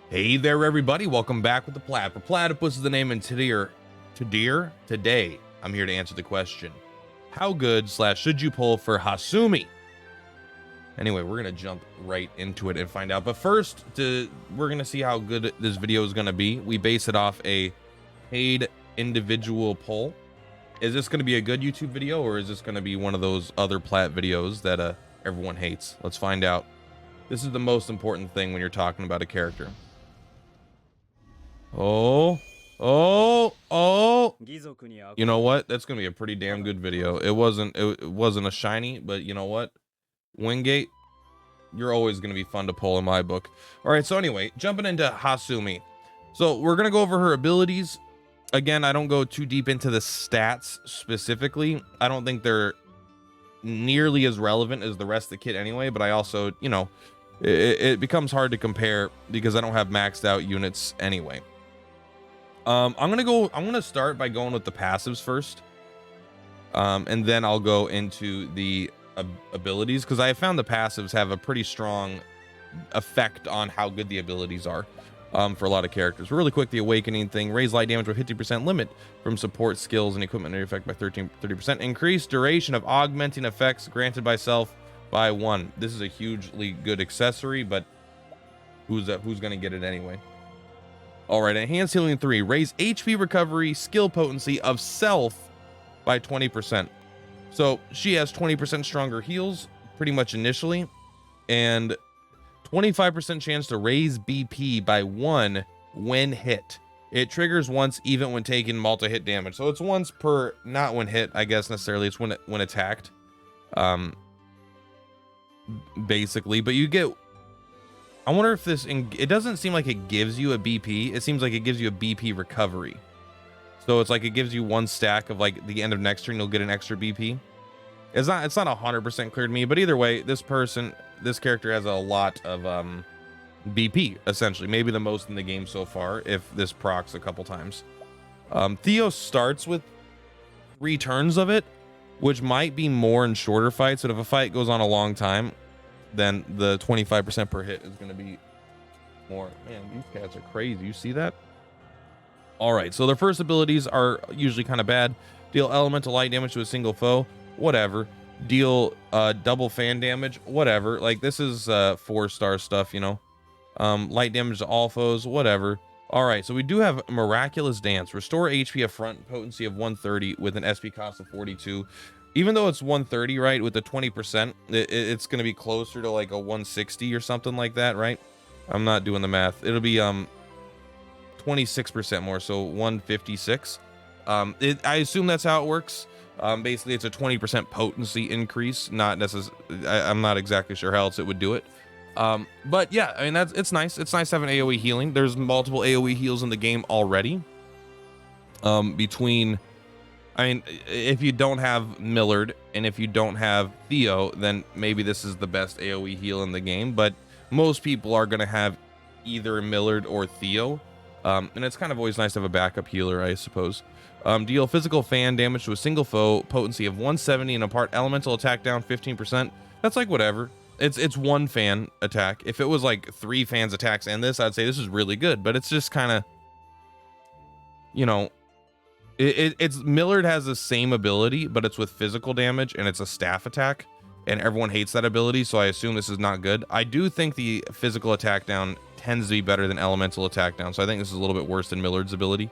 Hey there, everybody. Welcome back with the Purplatypus is the name, and today, I'm here to answer the question: how good / should you pull for HASUMI? Anyway, we're gonna jump right into it and find out. But first, we're gonna see how good this video is gonna be. We base it off a paid individual poll. Is this gonna be a good YouTube video, or is this gonna be one of those other plat videos that everyone hates? Let's find out. This is the most important thing when you're talking about a character. Oh. You know what? That's gonna be a pretty damn good video. It wasn't a shiny, but you know what? Wingate, you're always gonna be fun to pull in my book. All right, so anyway, jumping into HASUMI. So we're gonna go over her abilities. Again, I don't go too deep into the stats specifically. I don't think they're nearly as relevant as the rest of the kit anyway, but I also, you know, it becomes hard to compare because I don't have maxed out units anyway. I'm gonna start by going with the passives first, and then I'll go into the abilities, because I have found the passives have a pretty strong effect on how good the abilities are for a lot of characters. Really quick, the awakening thing: raise light damage with 50% limit from support skills and equipment area effect by 30%. Increase duration of augmenting effects granted by self by 1. This is a hugely good accessory, but who's gonna get it anyway? All right, enhanced healing 3, raise HP recovery skill potency of self by 20%. So she has 20% stronger heals pretty much initially, and 25% chance to raise BP by 1 when hit. It triggers once even when taking multi-hit damage. So it's once per, not when hit, I guess necessarily. It's when attacked. Basically, but you get, I wonder if this, it doesn't seem like it gives you a BP. It seems like it gives you a BP recovery. So it's like it gives you 1 stack of like the end of next turn, you'll get an extra BP. It's not 100% clear to me, but either way, this character has a lot of BP, essentially. Maybe the most in the game so far, if this procs a couple times. Theo starts with 3 turns of it, which might be more in shorter fights, but if a fight goes on a long time, then the 25% per hit is going to be more. Man, these cats are crazy. You see that? All right, so their first abilities are usually kind of bad. Deal elemental light damage to a single foe, whatever. Deal double fan damage, whatever. Like, this is 4-star stuff, you know. Light damage to all foes, whatever. All right, so we do have Miraculous Dance. Restore HP of front potency of 130 with an SP cost of 42. Even though it's 130, right, with the 20%, it's going to be closer to like a 160 or something like that, right? I'm not doing the math. It'll be 26% more, so 156. I assume that's how it works. Basically, it's a 20% potency increase. Not necessarily. I'm not exactly sure how else it would do it. But yeah, I mean, it's nice. It's nice to have an AoE healing. There's multiple AoE heals in the game already. I mean, if you don't have Millard and if you don't have Theo, then maybe this is the best AoE heal in the game. But most people are going to have either Millard or Theo. And it's kind of always nice to have a backup healer, I suppose. Deal physical fan damage to a single foe, potency of 170, and impart elemental attack down 15%. That's like whatever. It's 1 fan attack. If it was like 3 fans attacks and this, I'd say this is really good. But it's just kind of, you know, it's Millard has the same ability, but it's with physical damage and it's a staff attack, and everyone hates that ability, so I assume this is not good. I do think the physical attack down tends to be better than elemental attack down, so I think this is a little bit worse than Millard's ability.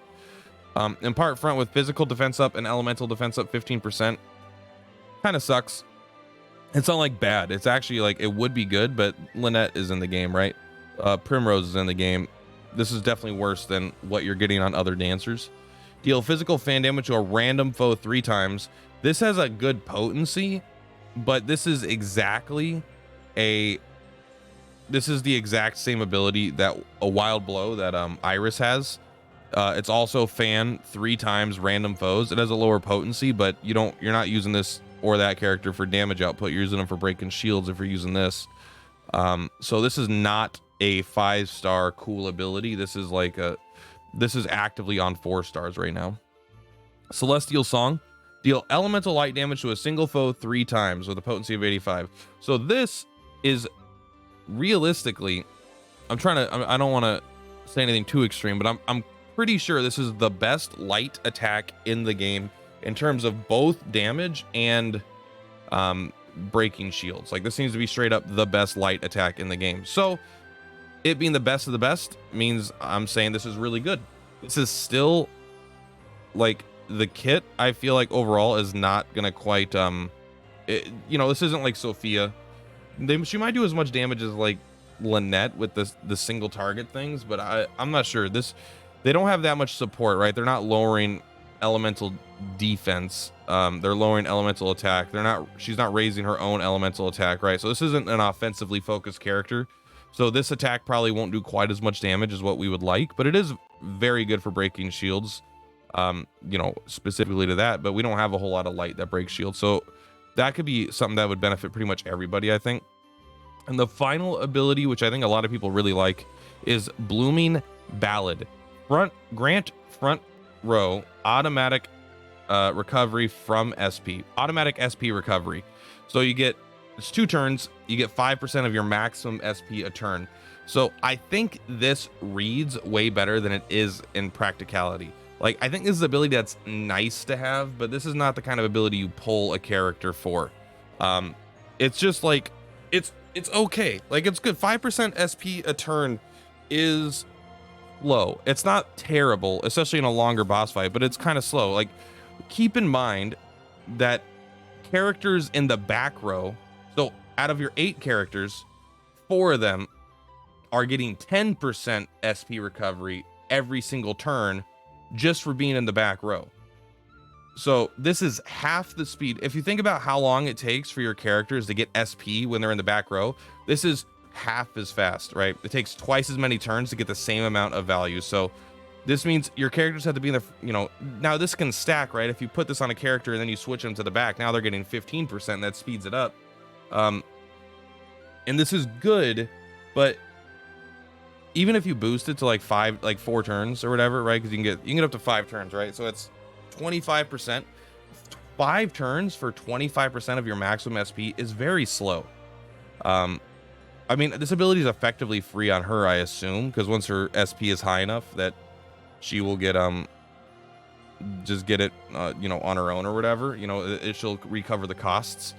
Impart front with physical defense up and elemental defense up 15%. Kind of sucks. It's not like bad. It's actually like it would be good, but Lynette is in the game, right? Primrose is in the game. This is definitely worse than what you're getting on other dancers. Deal physical fan damage to a random foe 3 times. This has a good potency, but this is the exact same ability that a Wild Blow that Iris has. It's also fan 3 times random foes. It has a lower potency, but you're not using this or that character for damage output. You're using them for breaking shields if you're using this. So this is not a 5-star cool ability. This is actively on 4 stars right now. Celestial Song. Deal elemental light damage to a single foe 3 times with a potency of 85. So this is realistically, I don't want to say anything too extreme, but I'm pretty sure this is the best light attack in the game in terms of both damage and breaking shields. Like, this seems to be straight up the best light attack in the game. So it being the best of the best means I'm saying this is really good. This is still, like, the kit, I feel like overall is not gonna quite you know, this isn't like Sophia. She might do as much damage as like Lynette with the single target things, but I'm not sure. They don't have that much support, right? They're not lowering elemental defense. They're lowering elemental attack. She's not raising her own elemental attack, right? So this isn't an offensively focused character. So this attack probably won't do quite as much damage as what we would like, but it is very good for breaking shields. You know, specifically to that, but we don't have a whole lot of light that breaks shields. So that could be something that would benefit pretty much everybody, I think. And the final ability, which I think a lot of people really like, is Blooming Ballad. Grant front row automatic recovery from SP. Automatic SP recovery. So it's 2 turns, you get 5% of your maximum SP a turn. So I think this reads way better than it is in practicality. Like, I think this is an ability that's nice to have, but this is not the kind of ability you pull a character for. It's just like, it's okay. Like, it's good. 5% SP a turn is low. It's not terrible, especially in a longer boss fight, but it's kind of slow. Like, keep in mind that characters in the back row, so out of your 8 characters, 4 of them are getting 10% SP recovery every single turn just for being in the back row. So this is half the speed. If you think about how long it takes for your characters to get SP when they're in the back row, this is half as fast, right? It takes twice as many turns to get the same amount of value. So this means your characters have to be in the, you know, now this can stack, right? If you put this on a character and then you switch them to the back, now they're getting 15%, that speeds it up. And this is good, but even if you boost it to like 4 turns or whatever, right? Because you can get up to 5 turns, right? So it's 25%. 5 turns for 25% of your maximum SP is very slow. I mean, this ability is effectively free on her, I assume, because once her SP is high enough that she will get just get it you know, on her own or whatever, you know, she'll recover the costs.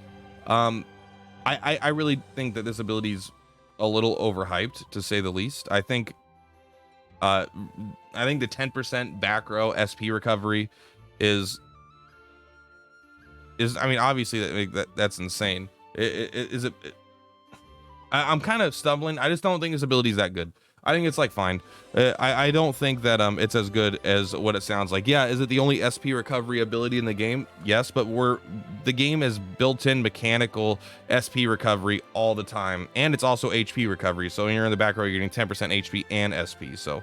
I really think that this ability is a little overhyped, to say the least. I think the 10% back row SP recovery is I mean, obviously that's insane. I'm kind of stumbling. I just don't think this ability is that good. I think it's like fine. I don't think that it's as good as what it sounds like. Yeah, is it the only SP recovery ability in the game? Yes, but the game is built-in mechanical SP recovery all the time, and it's also HP recovery. So when you're in the back row, you're getting 10% HP and SP. So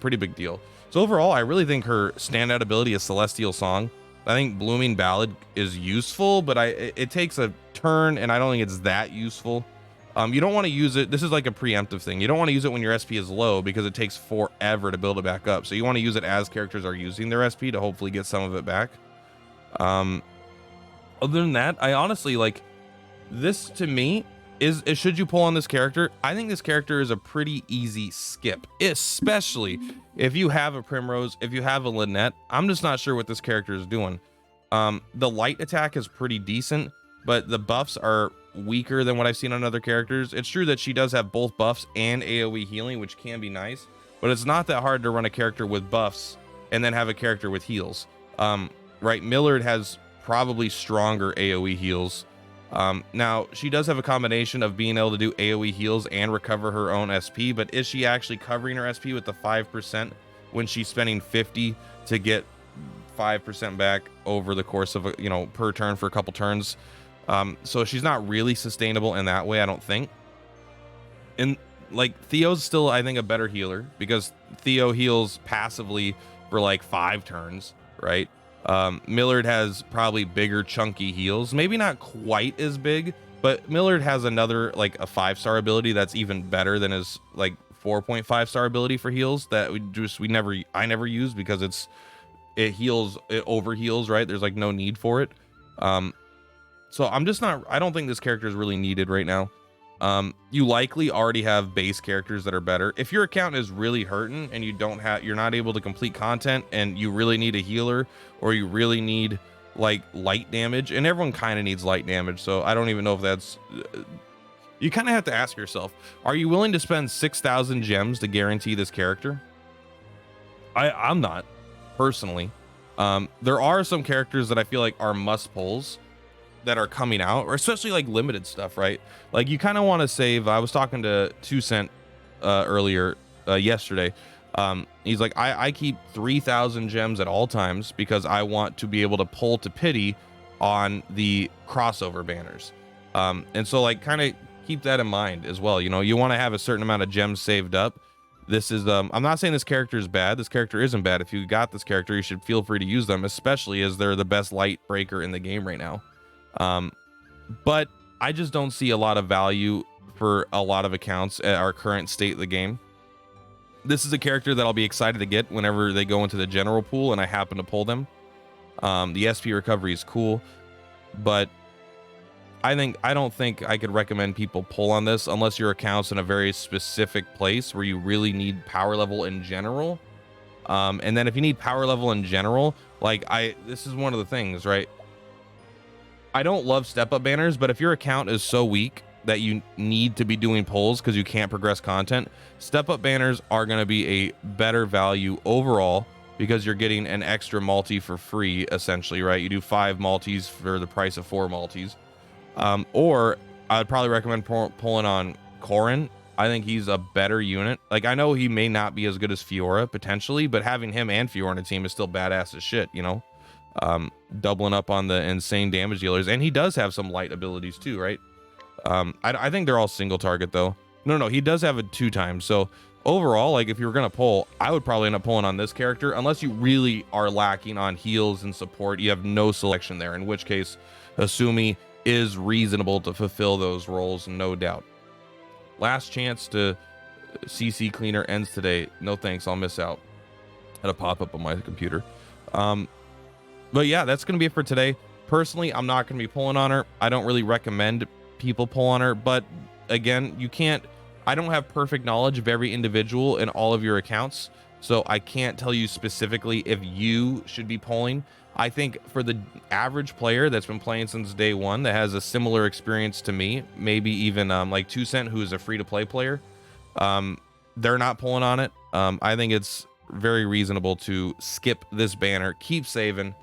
pretty big deal. So overall, I really think her standout ability is Celestial Song. I think Blooming Ballad is useful, but it takes a turn, and I don't think it's that useful. You don't want to use it. This is like a preemptive thing. You don't want to use it when your SP is low because it takes forever to build it back up. So you want to use it as characters are using their SP to hopefully get some of it back. Other than that, I honestly like this. To me, is should you pull on this character? I think this character is a pretty easy skip, especially if you have a Primrose, if you have a Lynette. I'm just not sure what this character is doing. The light attack is pretty decent, but the buffs are weaker than what I've seen on other characters. It's true that she does have both buffs and AoE healing, which can be nice, but it's not that hard to run a character with buffs and then have a character with heals. Right, Millard has probably stronger AoE heals. Now she does have a combination of being able to do AoE heals and recover her own SP, but is she actually covering her SP with the 5% when she's spending 50 to get 5% back over the course of per turn for a couple turns? So she's not really sustainable in that way, I don't think. And like Theo's still, I think, a better healer because Theo heals passively for like 5 turns, right? Millard has probably bigger chunky heals, maybe not quite as big, but Millard has another like a 5-star ability that's even better than his like 4.5-star ability for heals that I never use because it over heals, right? There's like no need for it. So I don't think this character is really needed right now. You likely already have base characters that are better. If your account is really hurting and you're not able to complete content and you really need a healer, or you really need like light damage, and everyone kind of needs light damage, so I don't even know if that's you kind of have to ask yourself, are you willing to spend 6,000 gems to guarantee this character? I'm not, personally. There are some characters that I feel like are must pulls that are coming out, or especially like limited stuff, right? Like you kind of want to save. I was talking to 2cent earlier yesterday. He's like, I keep 3,000 gems at all times because I want to be able to pull to pity on the crossover banners. And so like kind of keep that in mind as well. You know, you want to have a certain amount of gems saved up. This is I'm not saying this character is bad. This character isn't bad. If you got this character, you should feel free to use them, especially as they're the best light breaker in the game right now. But I just don't see a lot of value for a lot of accounts at our current state of the game. This is a character that I'll be excited to get whenever they go into the general pool and I happen to pull them. The SP recovery is cool, but I don't think I could recommend people pull on this unless your account's in a very specific place where you really need power level in general. And then if you need power level in general, like this is one of the things, right? I don't love step up banners, but if your account is so weak that you need to be doing pulls because you can't progress content, step up banners are going to be a better value overall because you're getting an extra multi for free, essentially, right? You do 5 multis for the price of 4 multis. Or I'd probably recommend pulling on Corrin. I think he's a better unit. Like, I know he may not be as good as Fiora potentially, but having him and Fiora on a team is still badass as shit, you know? Doubling up on the insane damage dealers, and he does have some light abilities too, right? I think they're all single target though. No, he does have a 2 times. So overall, like if you were gonna pull, I would probably end up pulling on this character unless you really are lacking on heals and support. You have no selection there, in which case HASUMI is reasonable to fulfill those roles, no doubt. Last chance to CC cleaner ends today. No thanks, I'll miss out. Had a pop up on my computer. But yeah, that's going to be it for today. Personally, I'm not going to be pulling on her. I don't really recommend people pull on her, but again, I don't have perfect knowledge of every individual in all of your accounts, so I can't tell you specifically if you should be pulling. I think for the average player that's been playing since day one, that has a similar experience to me, maybe even like 2cent, who is a free-to-play player, they're not pulling on it. I think it's very reasonable to skip this banner, keep saving.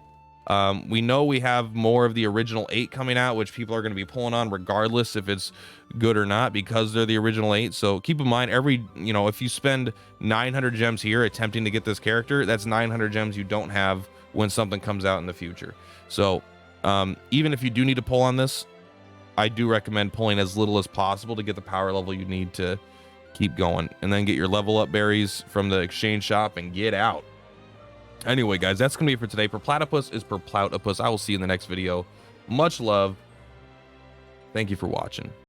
We know we have more of the original 8 coming out, which people are going to be pulling on regardless if it's good or not, because they're the original 8. So keep in mind, if you spend 900 gems here attempting to get this character, that's 900 gems you don't have when something comes out in the future. So even if you do need to pull on this, I do recommend pulling as little as possible to get the power level you need to keep going, and then get your level up berries from the exchange shop and get out. Anyway, guys, that's gonna be it for today. Purplatypus is Purplatypus. I will see you in the next video. Much love. Thank you for watching.